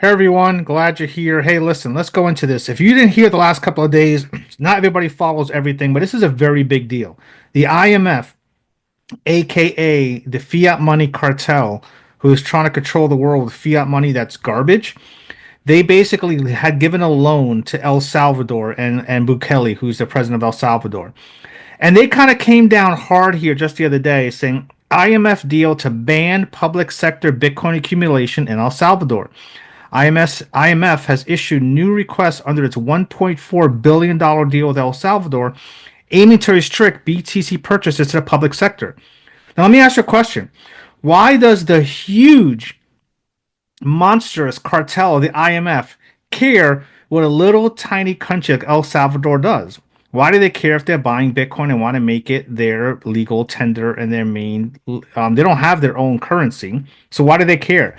Hey everyone, glad you're here. Hey, listen, let's go into this. If you didn't hear the last couple of days, not everybody follows everything, but this is a very big deal. The IMF, aka the fiat money cartel, who is trying to control the world with fiat money that's garbage, they basically had given a loan to El Salvador and Bukele, who's the president of El Salvador. And they kind of came down hard here just the other day saying IMF deal to ban public sector Bitcoin accumulation in El Salvador. IMF has issued new requests under its $1.4 billion deal with El Salvador, aiming to restrict BTC purchases to the public sector. Now, let me ask you a question. Why does the huge, monstrous cartel of the IMF care what a little tiny country like El Salvador does? Why do they care if they're buying Bitcoin and want to make it their legal tender and their main? They don't have their own currency, so why do they care?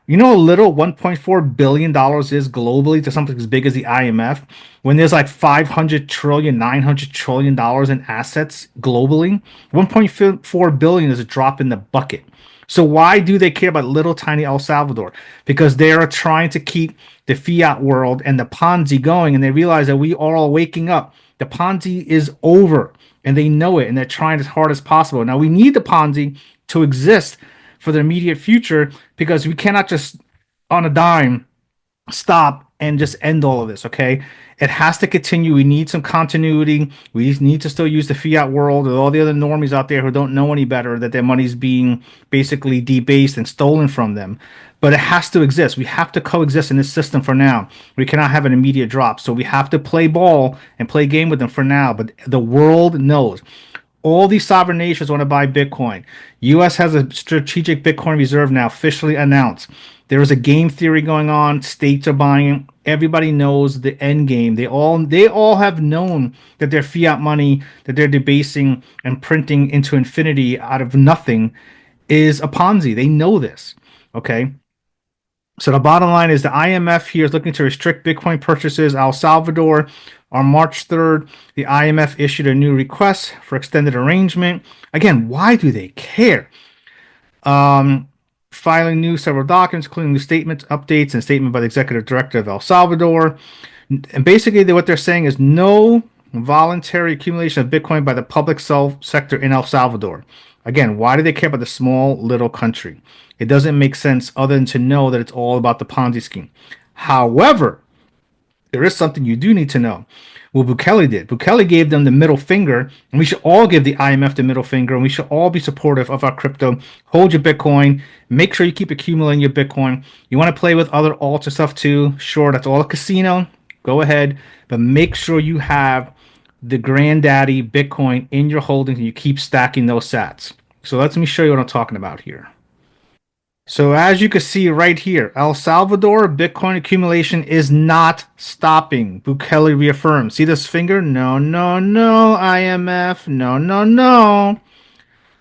You know, a little $1.4 billion is globally to something as big as the IMF when there's like 500 trillion, $900 trillion in assets globally. 1.4 billion is a drop in the bucket. So why do they care about little tiny El Salvador? Because they are trying to keep the fiat world and the Ponzi going, and they realize that we are all waking up. The Ponzi is over, and they know it, and they're trying as hard as possible. Now we need the Ponzi to exist for the immediate future because we cannot just on a dime stop and just end all of this. Okay, it has to continue. We need some continuity. We need to still use the fiat world with all the other normies out there who don't know any better, that their money's being basically debased and stolen from them. But it has to exist. We have to coexist in this system for now. We cannot have an immediate drop. So we have to play ball and play game with them for now. But the world knows. All these sovereign nations want to buy Bitcoin. U.S. has a strategic Bitcoin reserve now officially announced. There is a game theory going on. States are buying. Everybody knows the end game. They all have known that their fiat money that they're debasing and printing into infinity out of nothing is a Ponzi. They know this. Okay. So the bottom line is the IMF here is looking to restrict Bitcoin purchases. El Salvador, on March 3rd, the IMF issued a new request for extended arrangement. Again, why do they care? Filing new several documents, including new statements, updates, and statement by the executive director of El Salvador. And basically, what they're saying is no voluntary accumulation of Bitcoin by the public sector in El Salvador. Again, why do they care about the small little country? It doesn't make sense other than to know that it's all about the Ponzi scheme. However, there is something you do need to know. What Bukele did. Bukele gave them the middle finger, and we should all give the IMF the middle finger, and we should all be supportive of our crypto. Hold your Bitcoin. Make sure you keep accumulating your Bitcoin. You want to play with other alts and stuff too? Sure, that's all a casino. Go ahead, but make sure you have the granddaddy Bitcoin in your holdings and you keep stacking those sats. So let me show you what I'm talking about here. So as you can see right here, El Salvador Bitcoin accumulation is not stopping. Bukele reaffirms. See this finger? No, no, no, IMF. No, no, no.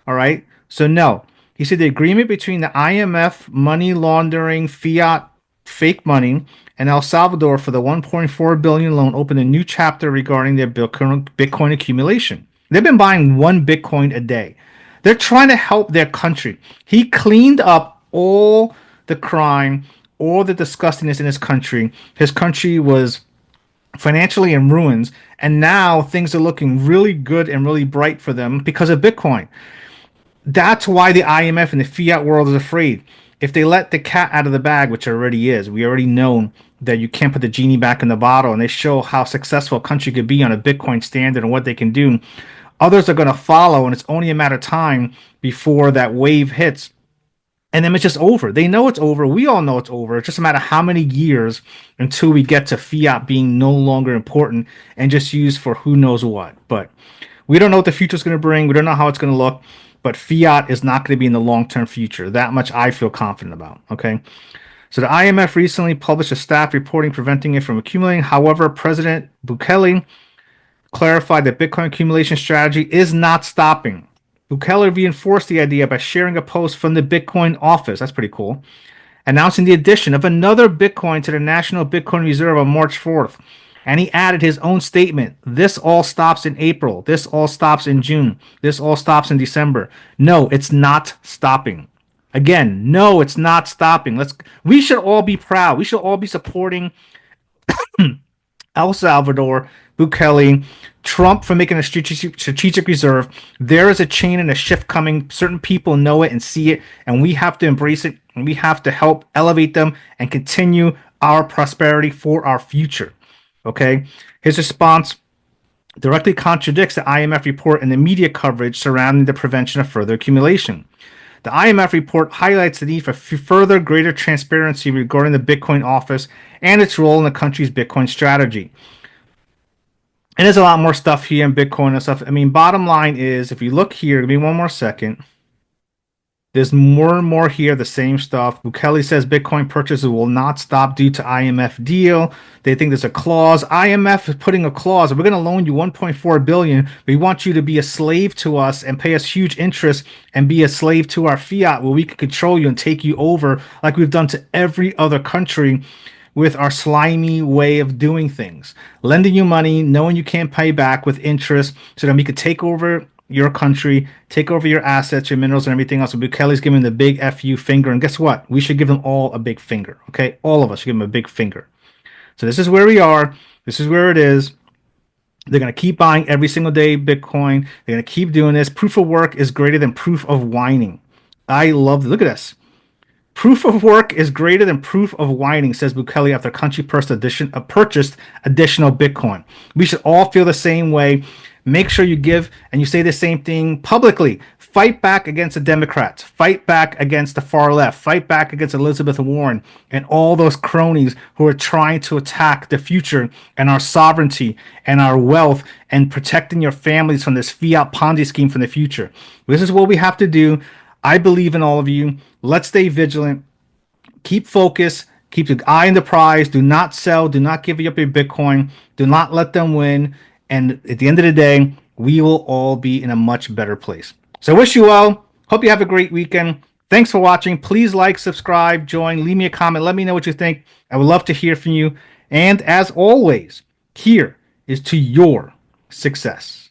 All right. So no. He said the agreement between the IMF money laundering fiat fake money and El Salvador for the 1.4 billion loan opened a new chapter regarding their Bitcoin accumulation. They've been buying 1 Bitcoin a day. They're trying to help their country. He cleaned up all the crime, all the disgustingness in his country. His country was financially in ruins, and now things are looking really good and really bright for them because of Bitcoin. That's why the IMF and the fiat world is afraid. If they let the cat out of the bag, which it already is, we already know that you can't put the genie back in the bottle, and they show how successful a country could be on a Bitcoin standard and what they can do. Others are going to follow, and it's only a matter of time before that wave hits and then it's just over. They know it's over. We all know it's over. It's just a matter of how many years until we get to fiat being no longer important and just used for who knows what. But we don't know what the future is going to bring. We don't know how it's going to look. But fiat is not going to be in the long-term future. That much I feel confident about. Okay. So the IMF recently published a staff reporting preventing it from accumulating. However, President Bukele clarified that Bitcoin accumulation strategy is not stopping. Bukele reinforced the idea by sharing a post from the Bitcoin office. That's pretty cool. Announcing the addition of another Bitcoin to the National Bitcoin Reserve on March 4th. And he added his own statement. This all stops in April. This all stops in June. This all stops in December. No, it's not stopping. Again, no, it's not stopping. We should all be proud. We should all be supporting El Salvador, Bukele, Trump for making a strategic reserve. There is a change and a shift coming. Certain people know it and see it, and we have to embrace it, and we have to help elevate them and continue our prosperity for our future. Okay? His response directly contradicts the IMF report and the media coverage surrounding the prevention of further accumulation. The IMF report highlights the need for further greater transparency regarding the Bitcoin office and its role in the country's Bitcoin strategy. And there's a lot more stuff here in Bitcoin and stuff. I mean, bottom line is, if you look here, give me one more second. There's more and more here, the same stuff. Bukele says Bitcoin purchases will not stop due to IMF deal. They think there's a clause. IMF is putting a clause. We're going to loan you 1.4 billion. We want you to be a slave to us and pay us huge interest and be a slave to our fiat, where we can control you and take you over like we've done to every other country with our slimy way of doing things, lending you money, knowing you can't pay back with interest, so that we could take over your country, take over your assets, your minerals, and everything else. So Bukele's giving the big FU finger, and guess what? We should give them all a big finger. Okay, all of us should give them a big finger. So this is where we are. This is where it is. They're going to keep buying every single day Bitcoin. They're going to keep doing this. Proof of work is greater than proof of whining. I love. Look at this. Proof of work is greater than proof of whining, says Bukele after country purchased additional Bitcoin. We should all feel the same way. Make sure you give and you say the same thing publicly. Fight back against the Democrats. Fight back against the far left. Fight back against Elizabeth Warren and all those cronies who are trying to attack the future and our sovereignty and our wealth and protecting your families from this fiat Ponzi scheme from the future. This is what we have to do. I believe in all of you. Let's stay vigilant. Keep focused. Keep your eye on the prize. Do not sell. Do not give up your Bitcoin. Do not let them win. And at the end of the day, we will all be in a much better place. So I wish you well. Hope you have a great weekend. Thanks for watching. Please like, subscribe, join, leave me a comment. Let me know what you think. I would love to hear from you. And as always, here is to your success.